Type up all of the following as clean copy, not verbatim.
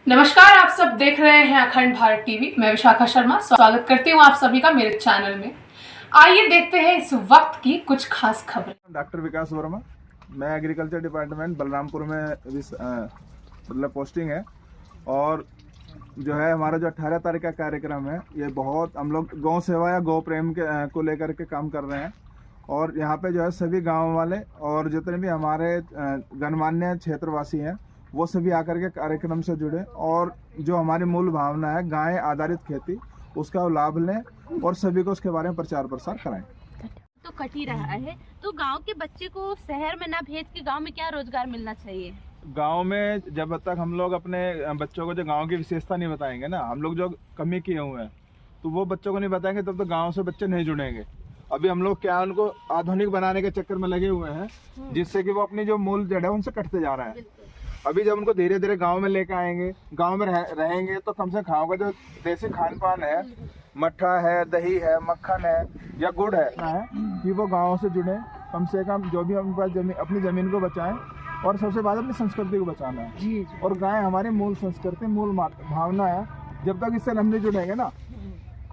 नमस्कार, आप सब देख रहे हैं अखंड भारत टीवी। मैं विशाखा शर्मा स्वागत करती हूं आप सभी का मेरे चैनल में। आइए देखते हैं इस वक्त की कुछ खास खबरें। डॉक्टर विकास वर्मा, मैं एग्रीकल्चर डिपार्टमेंट बलरामपुर में मतलब पोस्टिंग है। और जो है हमारा जो 18 तारीख का कार्यक्रम है, ये बहुत हम लोग गौ सेवा या गौ प्रेम के को लेकर के काम कर रहे हैं। और यहाँ पे जो है सभी गांव वाले और जितने भी हमारे गणमान्य क्षेत्रवासी हैं वो सभी आकर के कार्यक्रम से जुड़े और जो हमारी मूल भावना है गाय आधारित खेती, उसका लाभ लें और सभी को उसके बारे में प्रचार प्रसार कराएं। तो कट ही रहा है, तो गांव के बच्चे को शहर में ना भेज के गांव में क्या रोजगार मिलना चाहिए? गांव में जब तक हम लोग अपने बच्चों को जो गांव की विशेषता नहीं बताएंगे ना, हम लोग जो कमी किए हुए हैं तो वो बच्चों को नहीं बताएंगे, तब तो गांव से बच्चे नहीं जुड़ेंगे। अभी हम लोग क्या उनको आधुनिक बनाने के चक्कर में लगे हुए हैं, जिससे कि वो अपनी जो मूल जड़ है उनसे कटते जा रहे हैं। अभी जब उनको धीरे धीरे गांव में लेकर आएंगे, गांव में रहेंगे तो कम से कम गाँव का जो देसी खान पान है, मट्ठा है, दही है, मक्खन है या गुड़ है कि वो गाँव से जुड़े। कम से कम जो भी हम अपनी जमीन को बचाएं और सबसे बाद अपनी संस्कृति को बचाना है जी। और गाय हमारी मूल संस्कृति, मूल भावना है। जब तक इससे हम नहीं जुड़ेंगे ना,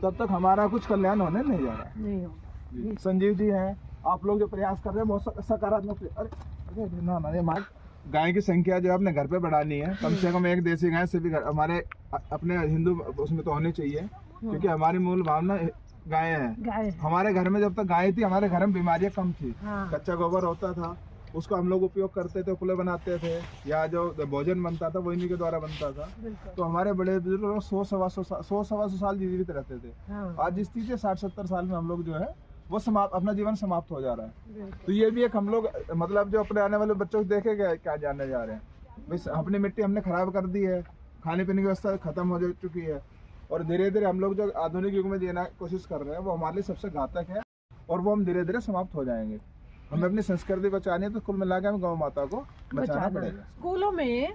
तब तक हमारा कुछ कल्याण होने नहीं जा रहा है। संजीव जी हैं, आप लोग जो प्रयास कर रहे हैं बहुत सकारात्मक। अरे ना ये मार्ग गाय की संख्या जो अपने घर पे बढ़ानी है, कम से कम एक देसी गाय से भी हमारे अपने हिंदू उसमें तो होनी चाहिए, क्योंकि हमारी मूल भावना गाय है। हमारे घर में जब तक गाय थी, हमारे घर में बीमारियां कम थी। कच्चा गोबर होता था, उसको हम लोग उपयोग करते थे, पुले बनाते थे या जो भोजन बनता था वो इन्हीं के द्वारा बनता था। तो हमारे बड़े बुजुर्ग 100-125 साल जीवित रहते थे। आज इस चीज से 60-70 साल में हम लोग जो है वो अपना जीवन समाप्त हो जा रहा है। तो ये भी एक हम लोग मतलब जो अपने आने वाले बच्चों को देखे क्या जानने जा रहे हैं। अपनी मिट्टी हमने खराब कर दी है, खाने पीने की व्यवस्था खत्म हो चुकी है और धीरे धीरे हम लोग जो आधुनिक युग में जीना कोशिश कर रहे हैं वो हमारे लिए सबसे घातक है और वो हम धीरे धीरे समाप्त हो जाएंगे। हमें अपनी संस्कृति बचानी है तो कुल मिला के हमें गौ माता को बचाना पड़ेगा। स्कूलों में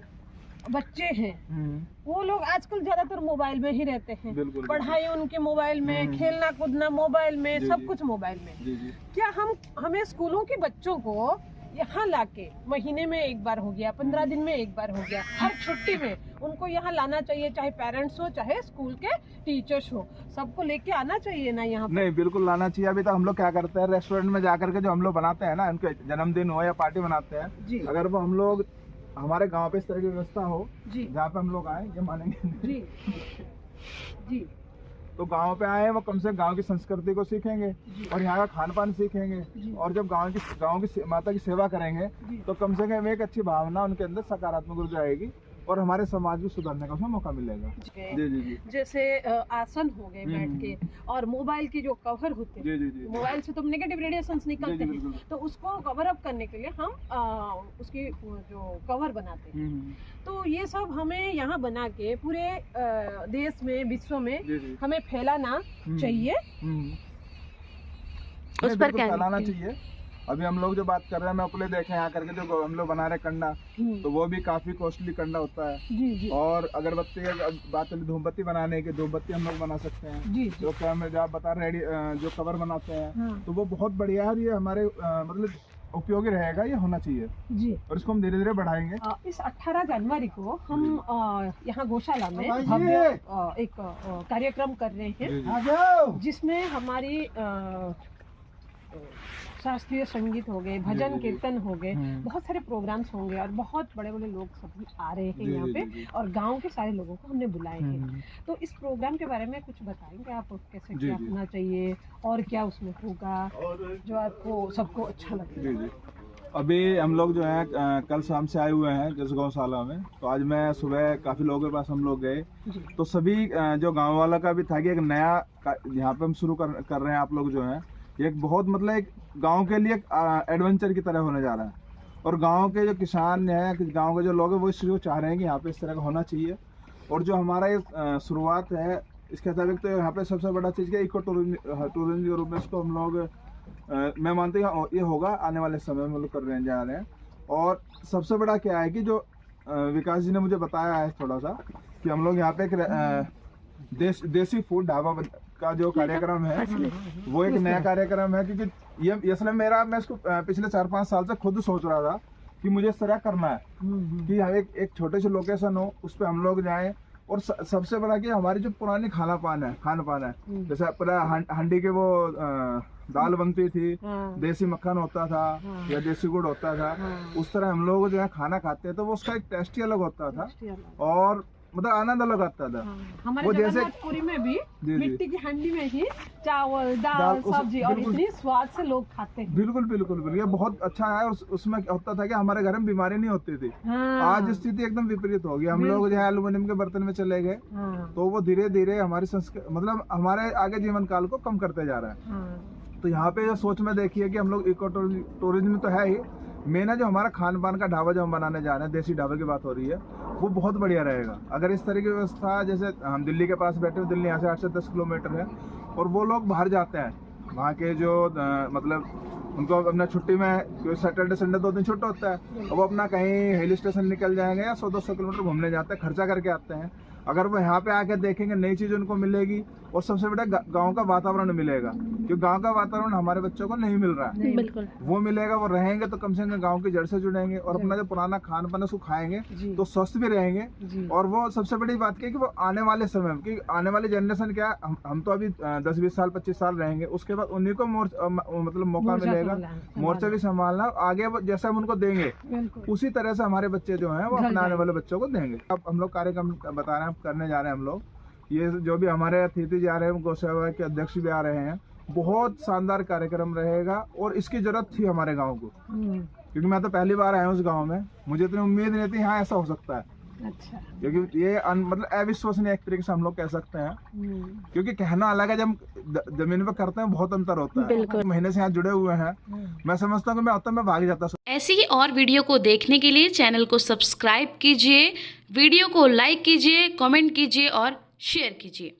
बच्चे हैं, वो लोग आजकल ज्यादातर मोबाइल में ही रहते हैं। पढ़ाई उनके मोबाइल में, खेलना कूदना मोबाइल में, सब कुछ मोबाइल में। क्या हमें स्कूलों के बच्चों को यहाँ लाके महीने में एक बार हो गया, 15 दिन में एक बार हो गया, हर छुट्टी में उनको यहाँ लाना चाहिए, चाहे पेरेंट्स हो चाहे स्कूल के टीचर्स हो, सबको लेके आना चाहिए ना यहाँ? नहीं, बिल्कुल लाना चाहिए। अभी तो हम लोग क्या करते हैं, रेस्टोरेंट में जाकर के जो हम लोग बनाते हैं ना, उनके जन्मदिन हो या पार्टी बनाते हैं, अगर वो हम लोग हमारे गांव पे इस तरह की व्यवस्था हो जहाँ पे हम लोग आए, ये मानेंगे जी जी, तो गांव पे आए वो कम से कम गांव की संस्कृति को सीखेंगे और यहाँ का खान पान सीखेंगे। और जब गांव की माता की सेवा करेंगे तो कम से कम एक अच्छी भावना उनके अंदर सकारात्मक ऊर्जा आएगी और हमारे समाज को सुधारने का उसमें मौका मिलेगा। जी जी जी। जैसे आसन हो गए बैठ के, और मोबाइल की जो कवर होते हैं, मोबाइल से तो नेगेटिव रेडिएशंस निकलते हैं, तो उसको कवर अप करने के लिए हम उसकी जो कवर बनाते हैं। तो ये सब हमें यहाँ बना के पूरे देश में, विश्व में हमें फैलाना चाहिए। उस पर क्या फैलाना चाहिए। अभी हम लोग जो बात कर रहे हैं, मैं अपने देखे यहाँ करके जो हम लोग बना रहे कंडा, तो वो भी काफी कॉस्टली कंडा होता है। और अगरबत्ती बात चली धूमबत्ती बनाने की, धूमबत्ती हम लोग बना सकते हैं। जो कैमरे आप बता रहे जो कवर बनाते हैं, तो वो बहुत बढ़िया है। ये हमारे मतलब उपयोगी रहेगा, ये होना चाहिए जी। और इसको हम धीरे धीरे बढ़ाएंगे। इस 18 जनवरी को हम यहाँ गौशाला में भव्य एक कार्यक्रम कर रहे हैं, जिसमें हमारी शास्त्रीय संगीत हो गए, भजन कीर्तन हो गए, बहुत सारे प्रोग्राम्स होंगे और बहुत बड़े बड़े लोग सभी आ रहे हैं यहाँ पे, और गांव के सारे लोगों को हमने बुलाए हैं। तो इस प्रोग्राम के बारे में कुछ बताएंगे आप, कैसे क्या होना चाहिए और क्या उसमें होगा जो आपको सबको अच्छा लगे? अभी हम लोग जो है कल शाम से आए हुए हैं जिस गौशाला में, तो आज मैं सुबह काफी लोगों के पास हम लोग गए, तो सभी जो गाँव वाला का भी था कि एक नया यहाँ पे हम शुरू कर रहे हैं। आप लोग जो है एक बहुत मतलब एक गांव के लिए एडवेंचर की तरह होने जा रहा है। और गांव के जो किसान हैं, गांव के जो लोग हैं, वो इसको चाह रहे हैं कि यहाँ पे इस तरह का होना चाहिए। और जो हमारा ये शुरुआत है, इसके मुताबिक तो यहाँ पे सबसे बड़ा चीज़ क्या, इको टूरिज्म के रूप में इसको हम लोग मैं मानती हूँ ये होगा आने वाले समय में लोग कर रहे हैं जा रहे हैं। और सबसे बड़ा क्या है कि जो विकास जी ने मुझे बताया है थोड़ा सा, कि हम लोग यहाँ पे एक देसी फूड ढाबा का जो कार्यक्रम है वो एक नया कार्यक्रम है। क्योंकि ये असल में मैं इसको पिछले 4-5 साल से खुद सोच रहा था कि मुझे इस तरह करना है, कि हम एक छोटे से लोकेशन हो उस पर हम लोग जाएं। और सबसे बड़ा कि हमारी जो पुरानी खान पान है, जैसे पहले हंडी के वो दाल बनती थी, देसी मक्खन होता था या देसी गुड़ होता था, उस तरह हम लोग जो है खाना खाते हैं तो वो उसका एक टेस्ट ही अलग होता था और मतलब आनंद अलग आता था। हमारे वो जैसे जगन्नाथपुरी में भी मिट्टी की हांडी में ही चावल दाल सब्जी और इतनी स्वाद से लोग खाते हैं। बिल्कुल बिल्कुल बिल्कुल, ये बहुत अच्छा है। और उसमें होता था कि हमारे घर में बीमारी नहीं होती थी। आज स्थिति एकदम विपरीत हो गई। हम लोग जो है एल्युमिनियम के बर्तन में चले गए, तो वो धीरे धीरे हमारी संस्कृति मतलब हमारे आगे जीवन काल को कम करते जा रहा है। तो यहाँ पे जो सोच में देखिए कि हम लोग इको टूरिज्म तो है ही, मेन है जो हमारा खान पान का ढाबा जो हम बनाने जा रहे हैं, देसी ढाबे की बात हो रही है, वो बहुत बढ़िया रहेगा। अगर इस तरह की व्यवस्था, जैसे हम दिल्ली के पास बैठे हैं, दिल्ली यहाँ से 8 से 10 किलोमीटर है, और वो लोग बाहर जाते हैं, वहाँ के जो मतलब उनको अपना छुट्टी में सैटरडे संडे 2 दिन छुट्टा होता है, वो अपना कहीं हिल स्टेशन निकल जाएंगे या 100-200 किलोमीटर घूमने जाते हैं, खर्चा करके आते हैं। अगर वो यहाँ पे आके देखेंगे, नई चीज उनको मिलेगी और सबसे बड़ा गांव का वातावरण मिलेगा, क्योंकि गांव का वातावरण हमारे बच्चों को नहीं मिल रहा है। बिल्कुल वो मिलेगा, वो रहेंगे तो कम से कम गांव की जड़ से जुड़ेंगे और अपना जो पुराना खान पान उसको खाएंगे तो स्वस्थ भी रहेंगे। और वो सबसे बड़ी बात क्या है कि वो आने वाले समय में, कि आने वाली जनरेशन क्या, हम तो अभी 10-20 साल 25 साल रहेंगे, उसके बाद उन्हीं को मतलब मौका मिलेगा मोर्चा भी संभालना। आगे वो जैसे हम उनको देंगे उसी तरह से हमारे बच्चे जो हैं वो अपने आने वाले बच्चों को देंगे। अब हम लोग कार्यक्रम बता रहे हैं, करने जा रहे हैं हम लोग, ये जो भी हमारे अतिथि जा रहे हैं, गौ सेवा के अध्यक्ष भी आ रहे हैं, बहुत शानदार कार्यक्रम रहेगा। और इसकी जरूरत थी हमारे गांव को, क्योंकि मैं तो पहली बार आया हूँ उस गांव में, मुझे इतनी उम्मीद नहीं थी हाँ ऐसा हो सकता है। अच्छा, क्योंकि ये मतलब अविश्वसनीय एक तरीके से हम लोग कह सकते हैं, क्योंकि कहना अलग है, जब जमीन पे करते हैं बहुत अंतर होता है। महीने से यहाँ जुड़े हुए हैं, मैं समझता हूँ कि मैं होता मैं भाग जाता। ऐसी ही और वीडियो को देखने के लिए चैनल को सब्सक्राइब कीजिए, वीडियो को लाइक कीजिए, कमेंट कीजिए और शेयर कीजिए।